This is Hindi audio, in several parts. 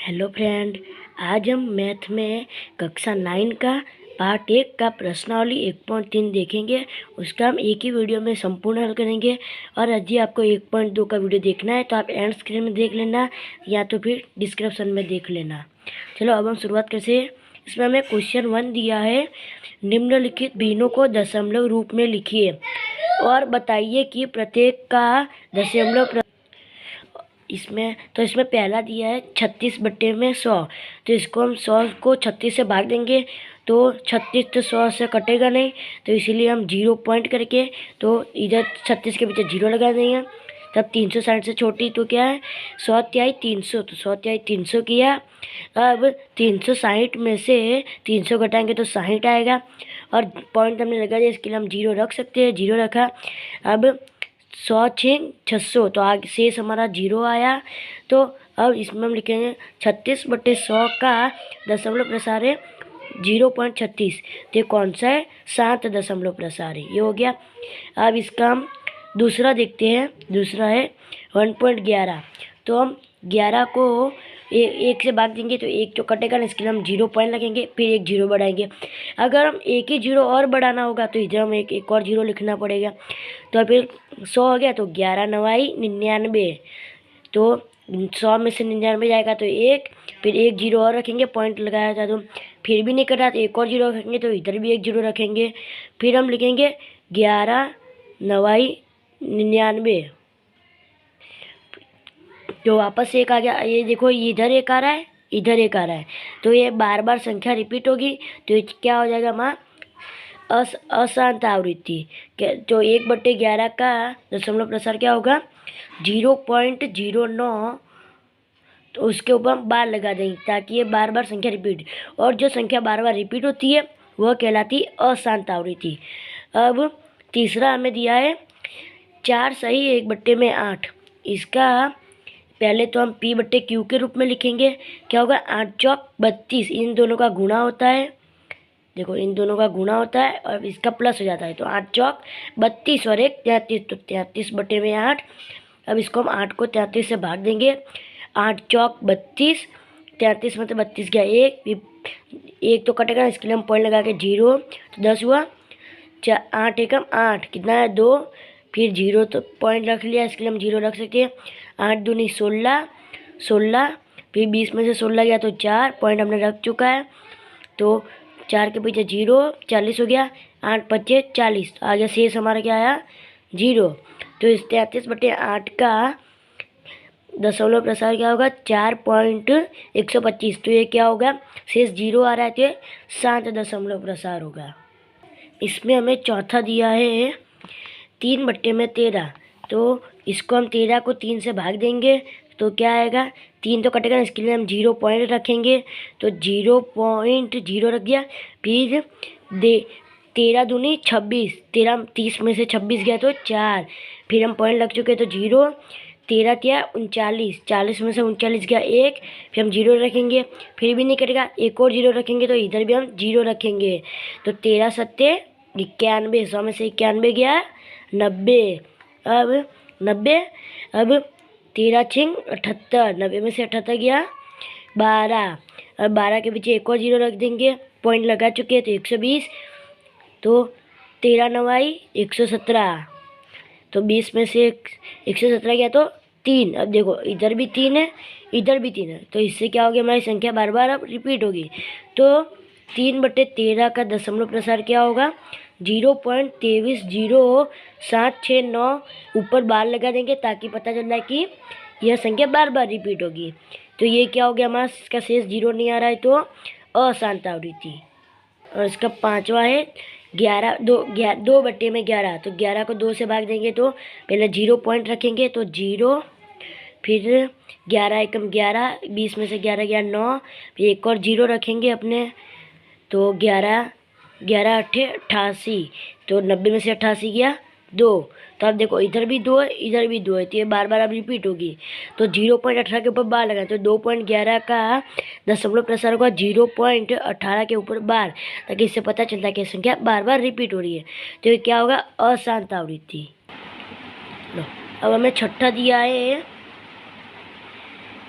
हेलो फ्रेंड, आज हम मैथ में कक्षा 9 का पार्ट 1 का प्रश्नावली 1.3 देखेंगे। उसका हम एक ही वीडियो में संपूर्ण हल करेंगे। और यदि आपको 1.2 का वीडियो देखना है तो आप एंड स्क्रीन में देख लेना या तो फिर डिस्क्रिप्शन में देख लेना। चलो अब हम शुरुआत कैसे। इसमें हमें क्वेश्चन 1 दिया है, निम्नलिखित भिन्नों को दशमलव रूप में लिखिए और बताइए कि प्रत्येक का दशमलव। इसमें पहला दिया है 36/100। तो इसको हम 100 को 36 से भाग देंगे तो 36 तो 100 से कटेगा नहीं, तो इसीलिए हम 0 पॉइंट करके तो इधर 36 के पीछे 0 लगा देंगे। तब 360 से छोटी तो क्या है 100 तिहाई 300, तो 100 तिहाई 300 किया। अब 360 में से 300 घटाएंगे तो 60 आएगा और पॉइंट हमने लगा दिया, इसके लिए हम 0 रख सकते हैं। 0 रखा। अब 100 6 600, तो आगे शेष हमारा 0 आया। तो अब इसमें हम लिखेंगे 36/100 का दशमलव प्रसार है 0.36। तो ये कौन सा है 7 दशमलव प्रसार है, ये हो गया। अब इसका हम दूसरा देखते हैं। दूसरा है 1.11। तो हम 11 को एक से भाग देंगे तो एक तो कटेगा ना, इसके लिए हम 0 पॉइंट लगेंगे, फिर एक 0 बढ़ाएंगे। अगर हम एक ही 0 और बढ़ाना होगा तो इधर हम एक और 0 लिखना पड़ेगा। तो फिर 100 हो गया, तो 11 9 99। तो 100 में से 99 जाएगा तो एक, फिर एक 0 और रखेंगे, पॉइंट लगाया था तो फिर भी नहीं कटा तो एक और 0 रखेंगे, तो इधर भी एक 0 रखेंगे। फिर हम लिखेंगे 11 9 99। तो वापस एक आ गया। ये देखो इधर एक आ रहा है, इधर एक आ रहा है, तो ये बार बार संख्या रिपीट होगी। तो ये क्या हो जाएगा हमारा अशांत आवृत्ति। तो 1/11 का दशमलव प्रसार क्या होगा 0.09। तो उसके ऊपर हम बार लगा देंगे ताकि ये बार बार संख्या रिपीट, और जो संख्या बार बार रिपीट होती है वह कहलाती अशांत आवृत्ति। अब तीसरा हमें दिया है 4 सही 1/8। इसका पहले तो हम P/Q के रूप में लिखेंगे। क्या होगा 8 चौक 32, इन दोनों का गुणा होता है। देखो इन दोनों का गुणा होता है और इसका प्लस हो जाता है, तो 8 चौक 32 और 1 33, तो 33/8। अब इसको हम 8 को 33 से भाग देंगे। 8 चौक 32, 33 में तो 32 गया, एक तो कटेगा, इसके लिए हम पॉइंट लगा के 0, तो 10 हुआ। 8 एकम 8 कितना है 2, फिर 0 तो पॉइंट रख लिया, इसके लिए हम 0 रख सकते हैं। 8 दूनी 16, 16 फिर 20 में से 16 गया तो 4, पॉइंट हमने रख चुका है। तो 4 के पीछे 0, 40 हो गया। 8 5 40, तो आगे शेष हमारा क्या आया 0। तो इस 33/8 का दशमलव प्रसार क्या होगा 4.125। तो ये क्या होगा शेष 0 आ रहा है, तो ये 7 दशमलव प्रसार होगा। इसमें हमें चौथा दिया है 3/13। तो इसको हम 13 को 3 से भाग देंगे तो क्या आएगा 3 तो कटेगा, इसके लिए हम 0 पॉइंट रखेंगे, तो 0.0 रख दिया। फिर 13 दूनी 26, 13 30 में से 26 गया तो 4, फिर हम पॉइंट लग चुके तो 0। 13 तिया 39, 40 में से 39 गया 1, फिर हम 0 रखेंगे, फिर भी नहीं कटेगा, एक और 0 रखेंगे, तो इधर भी हम 0 रखेंगे। तो 13 7 91, 100 में से 91 गया 90। अब 90, अब 13 6 78, 90 में से 78 गया 12। अब 12 के पीछे एक और 0 रख देंगे, पॉइंट लगा चुके हैं तो 120। तो 13 9 117, तो 20 में से 117 गया तो 3। अब देखो इधर भी 3 है, इधर भी 3 है, तो इससे क्या हो गया हमारी संख्या बार बार अब रिपीट होगी। तो 3/13 का दशमलव प्रसार क्या होगा 0.23079। ऊपर बार लगा देंगे ताकि पता चल जाए कि यह संख्या बार बार रिपीट होगी। तो ये क्या हो गया हमारा, इसका शेष 0 नहीं आ रहा है, तो अशांत आवृत्ति। और इसका पांचवा है 2/11। तो 11 को 2 से भाग देंगे तो पहले 0 पॉइंट रखेंगे, तो 0, फिर 11 एकम 11, 20 में से 11 गया 9, फिर एक और 0 रखेंगे अपने, तो 11 11 8 88, तो 90 में से 88 गया 2। तो अब देखो इधर भी 2 है, इधर भी 2 है, तो ये बार बार अब रिपीट होगी। तो 0.18 के ऊपर बार लगाए, तो 2.11 का दशमलव प्रसार होगा 0.18 के ऊपर बार, ताकि इससे पता चलता है कि संख्या बार बार रिपीट हो रही है। तो ये क्या होगा अशांत आवृत्ति। लो अब हमें छठा दिया है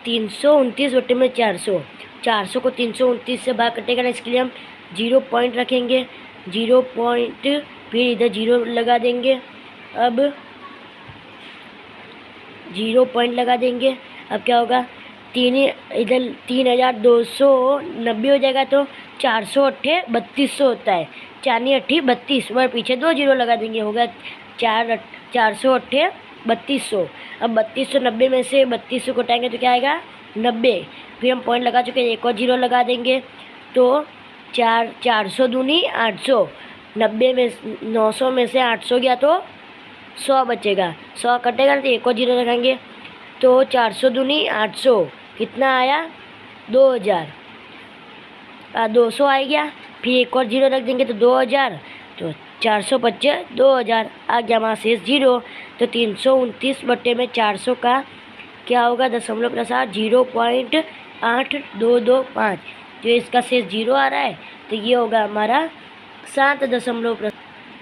329/400, 400 को 329 से भाग कटेगा ना, इसके लिए हम 0 पॉइंट रखेंगे, 0 पॉइंट, फिर इधर 0 लगा देंगे। अब 0 पॉइंट लगा देंगे। अब क्या होगा, इधर 3290 हो जाएगा, तो 400 अट्ठे 3200 होता है, 4 अट्ठी 32, और पीछे 2 0 लगा देंगे, होगा 400 अट्ठे 3200। अब 3290 में से 3200 को हटाएंगे तो क्या आएगा, 90। फिर हम पॉइंट लगा चुके हैं, एक और 0 लगा देंगे, तो 400 दूनी 800, 90 में 900 में से 800 गया तो 100 बचेगा, 100 कटेगा तो एक और 0 लगाएंगे, तो 400 दूनी 800, कितना आया 2000, 200 आ गया। फिर एक और 0 रख देंगे तो 2000, तो 400 बचे 2000, आ गया वहाँ शेष 0। तो 329/400 का क्या होगा, दशमलव प्रसार 0.8225, जो इसका शेष 0 आ रहा है, तो ये होगा हमारा 7 दशमलव प्रसार।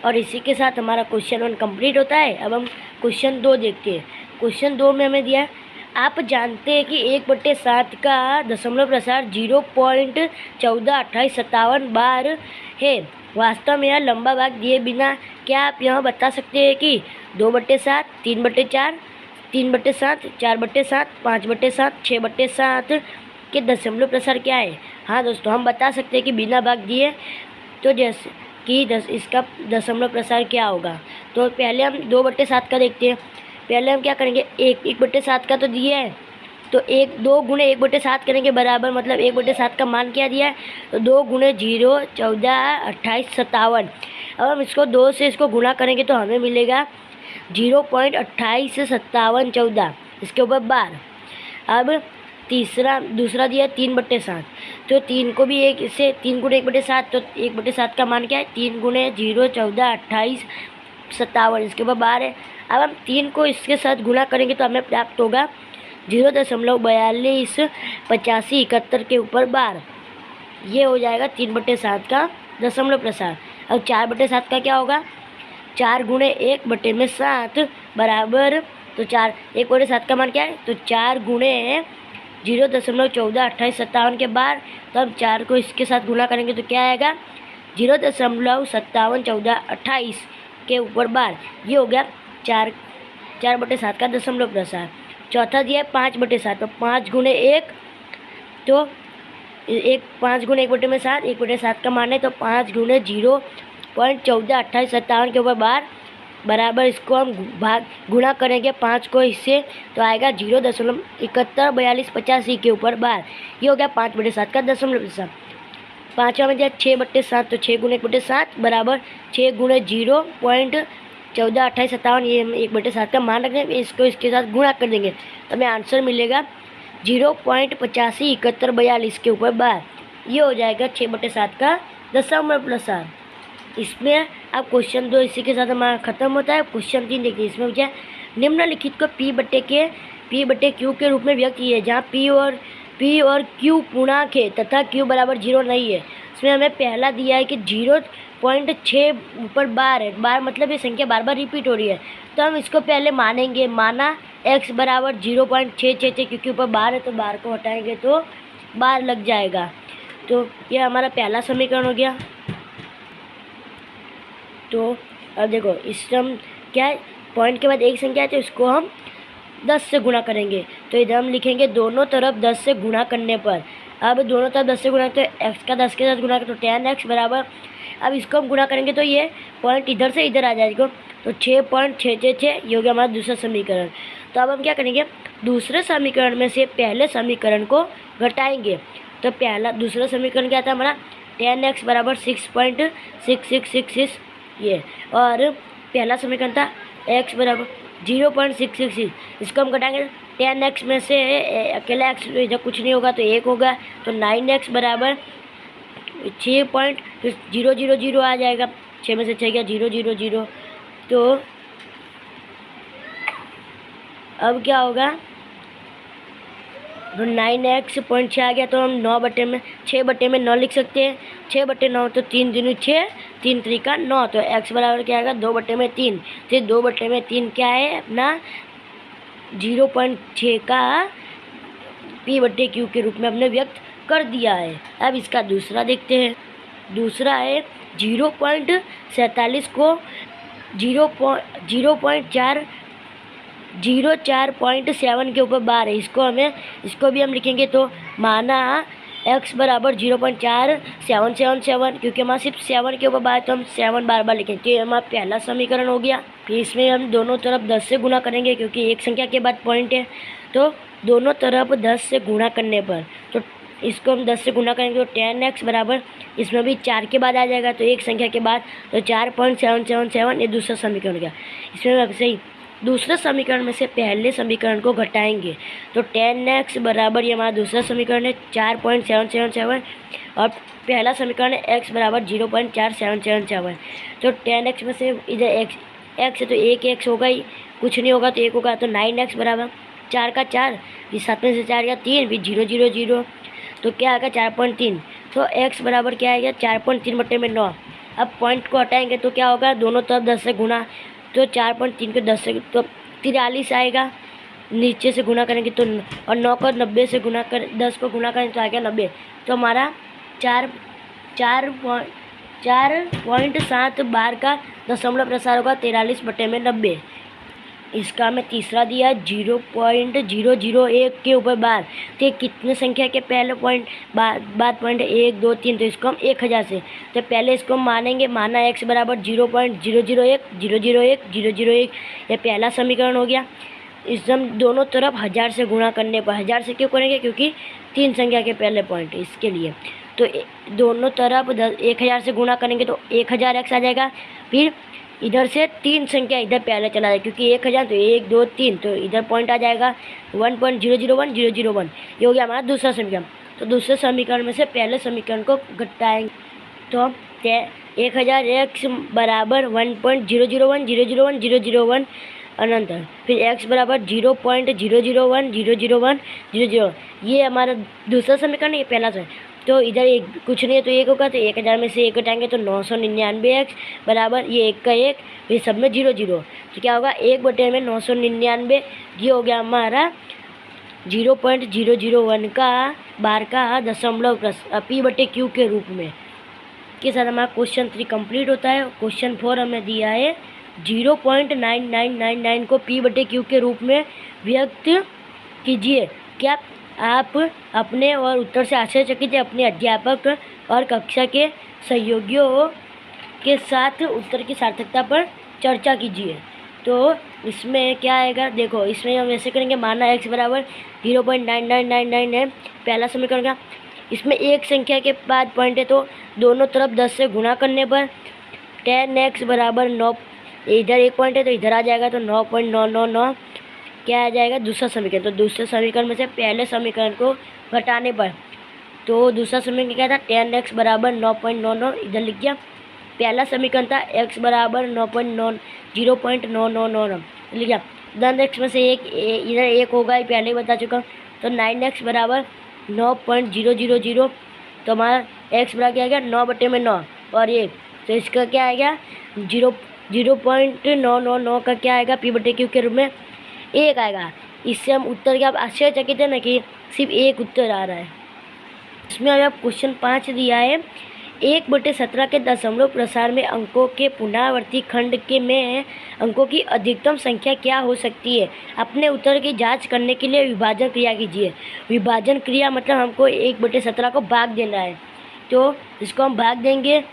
और इसी के साथ हमारा क्वेश्चन 1 कंप्लीट होता है। अब हम क्वेश्चन 2 देखते हैं। क्वेश्चन 2 में हमें दिया है, आप जानते हैं कि 1/7 का दशमलव प्रसार 0.142857 बार है। वास्तव में यह लंबा भाग दिए बिना क्या आप यह बता सकते हैं कि 2/7, 3/4, 3/7, 4/7, 5/7, 6/7 के दशमलव प्रसार क्या है। हाँ दोस्तों, हम बता सकते हैं कि बिना भाग दिए तो जैसे कि इसका दशमलव प्रसार क्या होगा। तो पहले हम 2/7 का देखते हैं। पहले हम क्या करेंगे, 1/7 का तो दिया है, तो 2 गुणे 1/7 करेंगे बराबर, मतलब 1/7 का मान क्या दिया है, तो 2 गुणे 0 14 28 57। अब हम इसको 2 से इसको गुणा करेंगे तो हमें मिलेगा 0.285714, इसके ऊपर बार। अब दूसरा दिया 3/7, तो 3 को भी 1 से 3 गुणे 1/7, तो 1/7 का मान क्या है, 3 गुणे 0 14 28 57, इसके ऊपर बार है। अब हम 3 को इसके साथ गुणा करेंगे तो हमें प्राप्त होगा 0.428571 के ऊपर बार। ये हो जाएगा 3/7 का दशमलव प्रसार। अब 4/7 का क्या होगा, 4 गुणे 1/7 बराबर, तो 1/7 का मान क्या है, तो 4 गुणे 0.142857 के बार। तो हम 4 को इसके साथ गुणा करेंगे तो क्या आएगा, 0.571428 के ऊपर बार। ये हो गया 4/7 का दशमलव प्रसार। चौथा दिया है 5/7, तो 5 गुणे 1, तो 5 गुणे 1/7, 1/7 का मान है, तो 5 गुणे 0.142857 के ऊपर बार बराबर। इसको हम गुणा करेंगे 5 को इससे, तो आएगा 0.714285 के ऊपर बार। ये हो गया 5/7 का दशमलव प्रसार। पाँचवा में दिया 6/7, तो 6 गुणे 1/7 बराबर 6 गुणे 0.142857, ये 1/7 का मान रख देंगे, इसको इसके साथ गुणा कर देंगे तो हमें आंसर मिलेगा 0.857142 के ऊपर बार। ये हो जाएगा 6/7 का दशमलव प्रसार। इसमें अब क्वेश्चन 2 इसी के साथ हमारा खत्म होता है। क्वेश्चन 3 देखिए, इसमें क्या निम्नलिखित को P/Q के रूप में व्यक्त किया है, जहाँ P और Q पूर्णांक है तथा Q बराबर 0 नहीं है। इसमें हमें पहला दिया है कि 0.6 ऊपर बार है, बार मतलब ये संख्या बार बार रिपीट हो रही है, तो हम इसको पहले मानेंगे। माना x बराबर 0.666, क्योंकि ऊपर बार है तो बार को हटाएंगे तो बार लग जाएगा। तो ये हमारा पहला समीकरण हो गया। तो अब देखो, इस हम क्या है, पॉइंट के बाद एक संख्या है तो इसको हम 10 से गुणा करेंगे, तो इधर हम लिखेंगे दोनों तरफ 10 से गुणा करने पर। अब दोनों तरफ 10 से गुणा तो x का 10 के साथ गुणा करें तो 10x बराबर, अब इसको हम गुणा करेंगे तो ये पॉइंट इधर से इधर आ जाएगा, तो 6.666, ये हो गया हमारा दूसरा समीकरण। तो अब हम क्या करेंगे, दूसरे समीकरण में से पहले समीकरण को घटाएंगे। तो दूसरा समीकरण क्या था हमारा, 10x बराबर 6.6666, ये, और पहला समीकरण था x बराबर 0.666, इसको हम घटाएंगे 10x में से अकेला x इधर कुछ नहीं होगा तो 1 होगा, तो 9x बराबर 6.000 आ जाएगा, 6 में से 6 गया 000। तो अब क्या होगा, तो 9x.6 आ गया, तो हम 6/9 लिख सकते हैं। 6/9 तो 3 दूनी 6, 3 त्रिका 9, तो x बराबर क्या आएगा 2/3। तो 2/3 क्या है अपना 0.6 का पी बटे क्यू के रूप में हमने व्यक्त कर दिया है। अब इसका दूसरा देखते हैं। दूसरा है 0.47 को 0.407 के ऊपर बार है। इसको भी हम लिखेंगे तो माना x बराबर 0.4777, क्योंकि हमारा सिर्फ 7 के ऊपर बार तो हम 7 बार बार लिखेंगे। तो ये हमारा पहला समीकरण हो गया। फिर इसमें हम दोनों तरफ 10 से गुणा करेंगे, क्योंकि एक संख्या के बाद पॉइंट है, तो दोनों तरफ 10 से गुणा करने पर तो इसको हम 10 से गुणा करेंगे तो 10x बराबर, इसमें भी 4 के बाद आ जाएगा तो एक संख्या के बाद, तो 4.777 ये दूसरा समीकरण हो गया। इसमें अब सही दूसरे समीकरण में से पहले समीकरण को घटाएंगे तो 10x बराबर, ये हमारा दूसरा समीकरण है 4.777, और पहला समीकरण है x बराबर 0.4777। तो 10x में से इधर x है तो एक x होगा ही, कुछ नहीं होगा तो एक होगा, तो 9x बराबर 4 का 4, फिर 7 में से 4 या 3, फिर 0 0 0, तो क्या आएगा 4.3। तो x बराबर क्या आएगा 4.3/9। अब पॉइंट को हटाएंगे तो क्या होगा, दोनों तरफ 10 से गुणा, तो 4.3 को 10 से तो 43 आएगा। नीचे से गुणा करेंगे तो, और 9 को 90 से गुणा कर 10 को गुणा करेंगे तो आएगा 90। तो हमारा 4.7 बार का दशमलव प्रसार होगा 43/90। इसका हमें तीसरा दिया 0.001 के ऊपर बार, तो कितने संख्या के पहले पॉइंट बाद पॉइंट 1 2 3, तो इसको हम 1000 से, तो पहले इसको हम मानेंगे, माना x बराबर 0.001 ये पहला समीकरण हो गया। इस हम दोनों तरफ 1000 से गुणा करने पर, 1000 से क्यों करेंगे, क्योंकि 3 संख्या के पहले पॉइंट है इसके लिए, तो दोनों तरफ 1000 से गुणा करेंगे तो 1000x आ जाएगा। फिर इधर से 3 संख्या इधर पहले चला जाए, क्योंकि 1000 तो 1 2 3, तो इधर पॉइंट आ जाएगा 1.001001, ये हो गया हमारा दूसरा समीकरण। तो दूसरे समीकरण में से पहले समीकरण को घटाएंगे तो 1000x बराबर 1.001001 अनंत, फिर x बराबर 0.00100100, ये हमारा दूसरा समीकरण है, ये पहला है। तो इधर एक कुछ नहीं है तो 1 होगा, तो 1000 में से 1 घटाएंगे तो 999x बराबर, ये 1 का 1, फिर सब में 0 0, तो क्या होगा 1/999, ये हो गया हमारा 0.001 का बार का दशमलव पी बटे क्यू के रूप में। के साथ हमारा क्वेश्चन 3 कंप्लीट होता है। क्वेश्चन 4 हमें दिया है 0.9999 को पी बटे क्यू के रूप में व्यक्त कीजिए। क्या आप अपने और उत्तर से आश्चर्यचकित अपने अध्यापक और कक्षा के सहयोगियों के साथ उत्तर की सार्थकता पर चर्चा कीजिए। तो इसमें क्या आएगा, देखो इसमें हम ऐसे करेंगे, माना x बराबर 0.9999 है पहला समीकरण का, इसमें एक संख्या के बाद पॉइंट है तो दोनों तरफ 10 से गुणा करने पर 10x बराबर 9, इधर एक पॉइंट है तो इधर आ जाएगा तो 9.999 क्या आ जाएगा दूसरा समीकरण। तो दूसरे समीकरण में से पहले समीकरण को घटाने पर, तो दूसरा समीकरण क्या था 10x बराबर 9.99, इधर लिख दिया। पहला समीकरण था x बराबर 0.999 लिख दिया। 10x में से एक इधर एक होगा, पहले ही बता चुका हूँ, तो 9x बराबर 9.000, तो हमारा x बराबर क्या आएगा 9/9 और 1, तो इसका क्या आएगा 0.999 का क्या आएगा पी बटे क्यू के रूप में 1 आएगा। इससे हम उत्तर क्या आश्चर्यचकित है ना कि सिर्फ एक उत्तर आ रहा है। इसमें अभी आप क्वेश्चन 5 दिया है 1/17 के दशमलव प्रसार में अंकों के पुनरावर्ती खंड के में अंकों की अधिकतम संख्या क्या हो सकती है। अपने उत्तर की जांच करने के लिए विभाजन क्रिया कीजिए। विभाजन क्रिया मतलब हमको 1/17 को भाग देना है, तो इसको हम भाग देंगे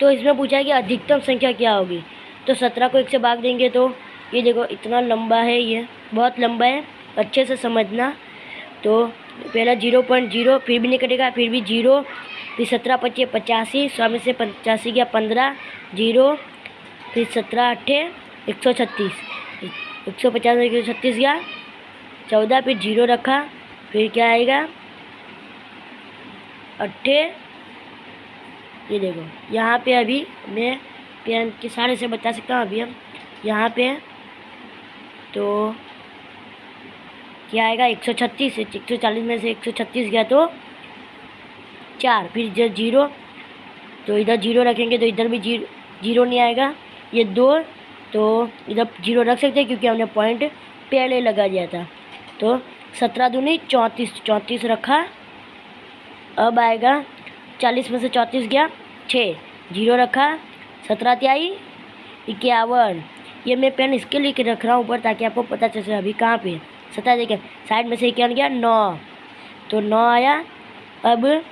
तो इसमें पूछा है कि अधिकतम संख्या क्या होगी, तो 17 को 1 से भाग देंगे तो ये देखो इतना लंबा है, ये बहुत लंबा है, अच्छे से समझना। तो पहला 0.0 फिर भी नहीं कटेगा, फिर भी 0, फिर 17 25 85, 100 में से 85 गया 15 0, फिर 17 8 136, 150 में 136 गया 14, फिर 0 रखा, फिर क्या आएगा 8। ये देखो यहाँ पे अभी मैं पेन के सारे से बता सकता हूँ। अभी हम यहाँ पे तो क्या आएगा 136, 140 में से 136 गया तो 4, फिर 0, तो इधर 0 रखेंगे तो इधर भी 0 नहीं आएगा, ये 2, तो इधर 0 रख सकते हैं क्योंकि हमने पॉइंट पहले लगा दिया था। तो 17 दूनी 34, 34 रखा। अब आएगा 40 में से 34 गया 6, 0 रखा। 17 तिहाई 51। ये मैं पेन इसके लिए के रख रहा हूँ ऊपर ताकि आपको पता चल सके अभी कहाँ पे। 17 देखिए 60 में से 51 गया 9, तो 9 आया। अब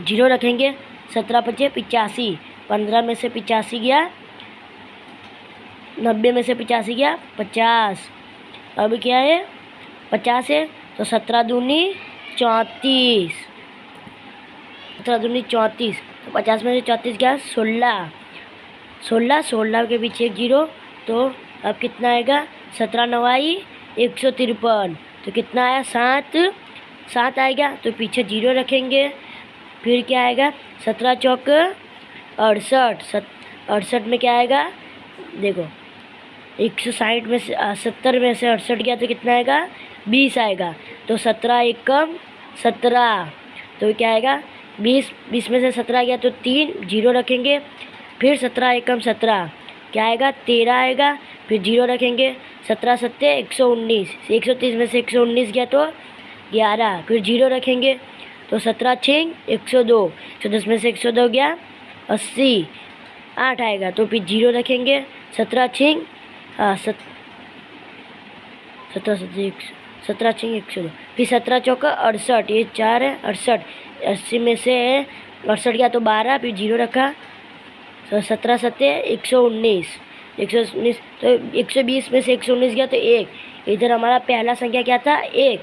0 रखेंगे। 17 पचे 85, 15 में से 85 गया, 90 में से 85 गया 50। अब क्या है 50 है, तो 17 दूनी 34, 17 दूनी 34, तो 50 में से 34 गया 16, 16, 16 के पीछे एक 0, तो अब कितना आएगा 17 नवाई 153, तो कितना आया 7, 7 आएगा। तो पीछे 0 रखेंगे। फिर क्या आएगा 17 चौक 68, 68 में क्या आएगा देखो 160 में से 70 में से 68 गया तो कितना आएगा 20 आएगा। तो 17 एकम 17, तो क्या आएगा 20, 20 में से 17 गया तो 3, 0 रखेंगे। फिर 17 एकम 17 क्या आएगा 13 आएगा। फिर 0 रखेंगे। 17 सत्ते 119, 130 में से 119 गया तो 11, फिर 0 रखेंगे। तो 17 छिंग 102, 110 में से 102 गया 80, 8 आएगा। तो फिर 0 रखेंगे। 17 छिंग 17 छिंग 102, फिर 17 चौका 68, ये 4 है 68, 80 में से 68 गया तो 12, फिर 0 रखा। तो 17 सत्ते 119, 119, तो 120 में से 119 गया तो 1। इधर हमारा पहला संख्या क्या था 1,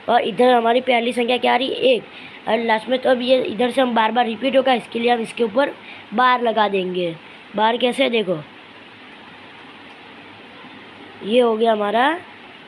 और इधर हमारी पहली संख्या क्या आ रही 1, और लास्ट में तो अब ये इधर से हम बार बार रिपीट होगा, इसके लिए हम इसके ऊपर बार लगा देंगे। बार कैसे देखो, ये हो गया हमारा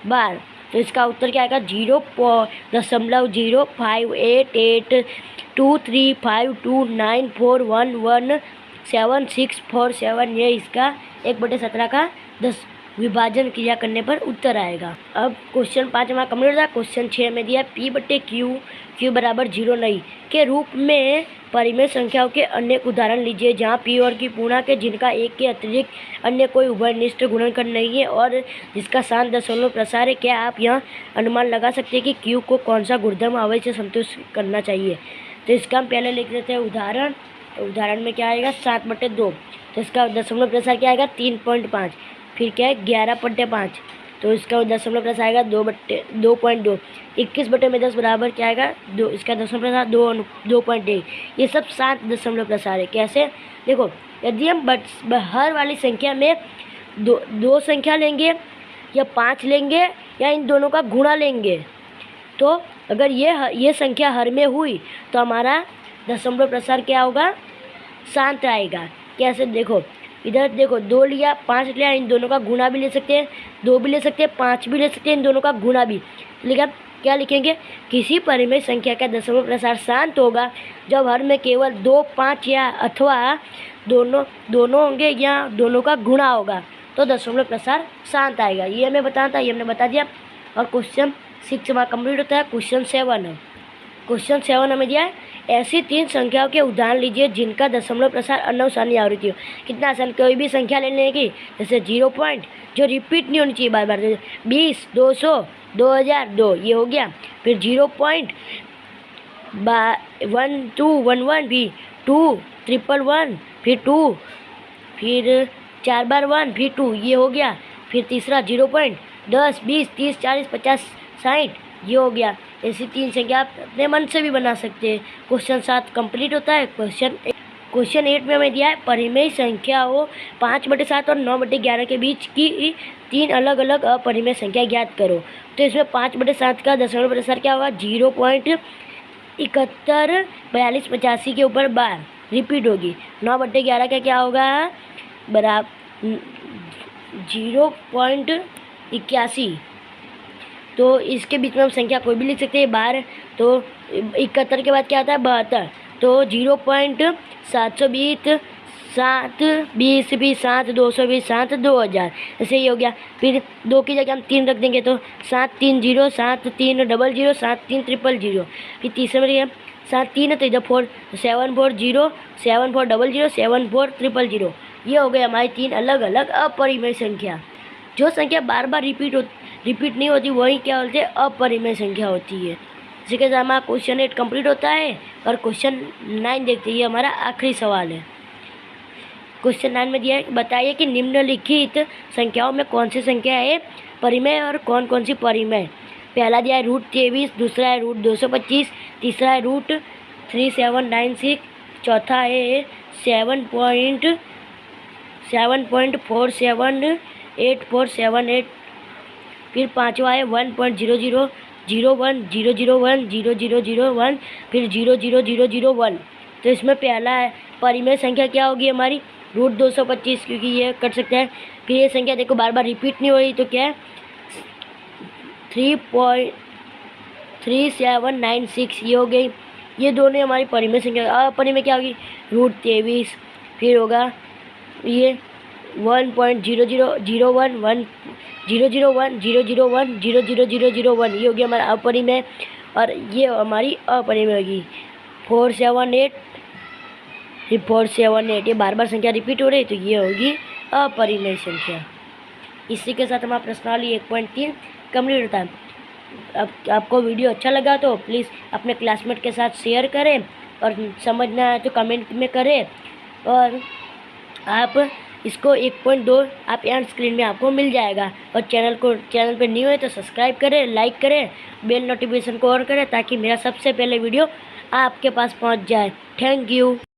बार। तो इसका उत्तर क्या आएगा 0.058823521176417, ये इसका 1/17 का 10 विभाजन क्रिया करने पर उत्तर आएगा। अब क्वेश्चन 5 हमारा कंप्लीट होता है। क्वेश्चन 6 में दिया P/Q बराबर 0 नहीं के रूप में परिमेय संख्याओं के अनेक उदाहरण लीजिए जहाँ P और Q पूर्णांक है जिनका एक के अतिरिक्त अन्य कोई उभयनिष्ठ गुणनखंड नहीं है और जिसका शांत दशमलव प्रसार है। क्या आप यह अनुमान लगा सकते हैं कि Q को कौन सा गुणधर्म अवश्य संतुष्ट करना चाहिए? तो इसका हम पहले लिख देते हैं उदाहरण। तो उदाहरण में क्या आएगा 7/2, तो इसका दशमलव प्रसार क्या आएगा 3.5। फिर क्या है 11/5, तो इसका दशमलव प्रसार आएगा 2.2। 21/10 बराबर क्या आएगा 2, इसका दशमलव प्रसार 2.1। ये सब 7 दशमलव प्रसार है। कैसे देखो, यदि हम हर वाली संख्या में दो संख्या लेंगे या 5 लेंगे या इन दोनों का गुणा लेंगे, तो अगर ये संख्या हर में हुई तो हमारा दशमलव प्रसार क्या होगा शांत आएगा। कैसे देखो, इधर देखो 2 लिया 5 लिया, इन दोनों का गुणा भी ले सकते हैं, 2 भी ले सकते हैं, 5 भी ले सकते हैं, इन दोनों का गुणा भी। लेकिन आप क्या लिखेंगे, किसी परिमेय संख्या का दशमलव प्रसार शांत होगा जब हर में केवल 2, 5 या अथवा दोनों होंगे या दोनों का गुणा होगा तो दशमलव प्रसार शांत आएगा। ये हमें बताना था, ये हमने बता दिया। और क्वेश्चन 6 हमारा कंप्लीट होता है। क्वेश्चन 7 है। क्वेश्चन 7 हमें दिया है ऐसी 3 संख्याओं के उदाहरण लीजिए जिनका दशमलव प्रसार अनवसानी आवृत्ति हो। कितना आसान, कोई भी संख्या ले लेने की, जैसे 0 पॉइंट जो रिपीट नहीं होनी चाहिए बार बार, 20, 200, 2002 ये हो गया। फिर 0.1211 भी 2, 111 फिर 2, फिर 4 बार 1 फिर 2 ये हो गया। फिर तीसरा 0.10, 20, 30, 40, 50, 60 ये हो गया। ऐसी 3 संख्या आप अपने मन से भी बना सकते हैं। क्वेश्चन 7 कंप्लीट होता है। क्वेश्चन 8 में हमें दिया है परिमेय संख्या हो 5/7 और 9/11 के बीच की 3 अलग अलग अपरिमेय संख्या ज्ञात करो। तो इसमें 5/7 का दशमलव प्रसार क्या होगा 0.714285 के ऊपर बार रिपीट होगी। 9/11 का क्या होगा बराबर 0.81, तो इसके बीच में हम संख्या कोई भी लिख सकते हैं बार। तो 71 के बाद क्या आता है 72, तो 0.720, 7, 20 भी 7, 220, 7, 2000 ऐसे ही हो गया। फिर 2 की जगह हम 3 रख देंगे तो 730, 7300, 7300। फिर तीसरे में 7 3 है तो इधर 4, 740, 7400, 74300। ये हो गए हमारी 3 अलग अलग अपरिमेय संख्या। जो संख्या बार बार रिपीट रिपीट नहीं होती वही क्या बोलते हैं, अपरिमेय संख्या होती है। इसी के साथ हमारा क्वेश्चन 8 कंप्लीट होता है और क्वेश्चन 9 देखते हैं, ये हमारा आखिरी सवाल है। क्वेश्चन 9 में दिया है, बताइए कि निम्नलिखित संख्याओं में कौन सी संख्या है परिमेय और कौन कौन सी परिमेय। पहला दिया है √23, दूसरा है √225, तीसरा है √3796, चौथा है 7.478478, फिर पाँचवा है 1.000100100001, फिर 00001। तो इसमें पहला है परिमेय संख्या क्या होगी हमारी √225, क्योंकि ये कर सकते हैं। फिर ये संख्या देखो बार बार रिपीट नहीं हो रही, तो क्या है 3.3796 ये हो गई। ये दोनों हमारी परिमेय संख्या। अपरिमेय क्या होगी √23, फिर होगा ये 1.00011001 000100001, ये होगी हमारा अपरिमेय। और ये हमारी अपरिमेय होगी 478, ये 478, ये बार बार संख्या रिपीट हो रही, तो ये होगी अपरिमेय संख्या। इसी के साथ हमारा प्रश्नावली 1.3 कंप्लीट होता है। अब आपको वीडियो अच्छा लगा तो प्लीज़ अपने क्लासमेट के साथ शेयर करें, और समझना है तो कमेंट में करें। और आप इसको 1.2 आप यहाँ स्क्रीन में आपको मिल जाएगा। और चैनल पे न्यू है तो सब्सक्राइब करें, लाइक करें, बेल नोटिफिकेशन को ऑन करें, ताकि मेरा सबसे पहले वीडियो आपके पास पहुँच जाए। Thank you.